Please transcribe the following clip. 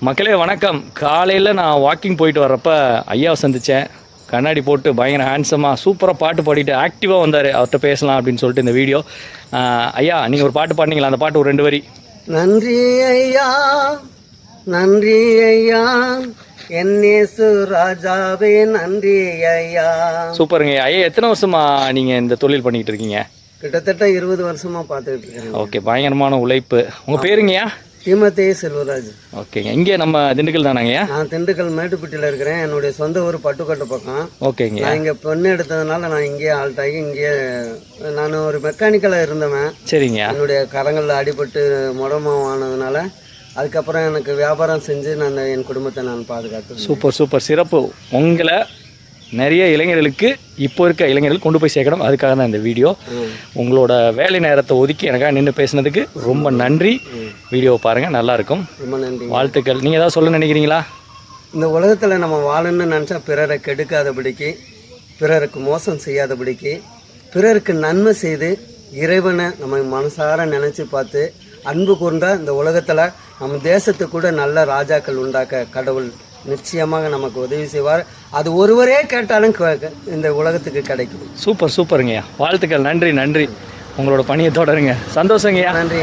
மக்களே வணக்கம். காலையில் நான் வாக்கிங் போயிட்டு வர்றப்ப ஐயாவை சந்தித்தேன். கண்ணாடி போட்டு பயங்கர ஹேண்ட்ஸமாக சூப்பராக பாட்டு பாடிட்டு ஆக்டிவாக வந்தார். அவர்கிட்ட பேசலாம் அப்படின்னு சொல்லிட்டு இந்த வீடியோ. ஐயா, நீங்கள் ஒரு பாட்டு பாடினீங்களா? அந்த பாட்டு ஒரு 2 வரி. நன்றி ஐயா, நன்றி ஐயா, என்னேசு ராஜாவே நன்றி ஐயா. சூப்பருங்க ஐயா. எத்தனை வருஷமா நீங்கள் இந்த தொழில் பண்ணிக்கிட்டு இருக்கீங்க? கிட்டத்தட்ட 20 வருஷமா பார்த்துக்கிட்டு இருக்கேன். ஓகே, பயங்கரமான உழைப்பு. உங்கள் பேருங்கய்யா? தீமத்தே செல்வராஜ். ஓகேங்க. இங்கே நம்ம திண்டுக்கல் தானாங்கய்யா? நான் திண்டுக்கல் மேட்டுப்பட்டியில் இருக்கிறேன். என்னுடைய சொந்த ஊர் பட்டுக்கோட்டை பக்கம். ஓகேங்க. நான் இங்கே பொண்ணு எடுத்ததுனால நான் இங்கேயே ஆல்ட் ஆகி இங்கேயே நான் ஒரு மெக்கானிக்கலாக இருந்தவன். சரிங்க. என்னுடைய கரங்களில் அடிபட்டு முடமானதுனால அதுக்கப்புறம் எனக்கு வியாபாரம் செஞ்சு நான் என் குடும்பத்தை நான் பாதுகாத்து. சூப்பர் சூப்பர், சிறப்பு. உங்களை நிறைய இளைஞர்களுக்கு, இப்போ இருக்க இளைஞர்கள் கொண்டு போய் சேர்க்கணும். அதுக்காக தான் இந்த வீடியோ. உங்களோட வேலை நேரத்தை ஒதுக்கி எனக்காக நின்று பேசுனதுக்கு ரொம்ப நன்றி. வீடியோவை பாருங்கள், நல்லாயிருக்கும். ரொம்ப நன்றி, வாழ்த்துக்கள். நீங்கள் ஏதாவது சொல்ல நினைக்கிறீங்களா? இந்த உலகத்தில் நம்ம வாழணும்னு நினச்சா பிறரை கெடுக்காதபடிக்கு, பிறருக்கு மோசம் செய்யாதபடிக்கு, பிறருக்கு நன்மை செய்து இறைவனை நம்ம மனசார நினச்சி பார்த்து அன்பு கூர்ந்தா இந்த உலகத்தில் நம்ம தேசத்துக்கு கூட நல்ல ராஜாக்கள் உண்டாக்க கடவுள் நிச்சயமாக நமக்கு உதவி செய்வார். அது ஒருவரே கேட்டாலும் இந்த உலகத்துக்கு கிடைக்கும். சூப்பர் சூப்பருங்கய்யா. வாழ்த்துக்கள். நன்றி நன்றி. உங்களோட பணியை தொடருங்க. சந்தோஷங்கய்யா. நன்றி.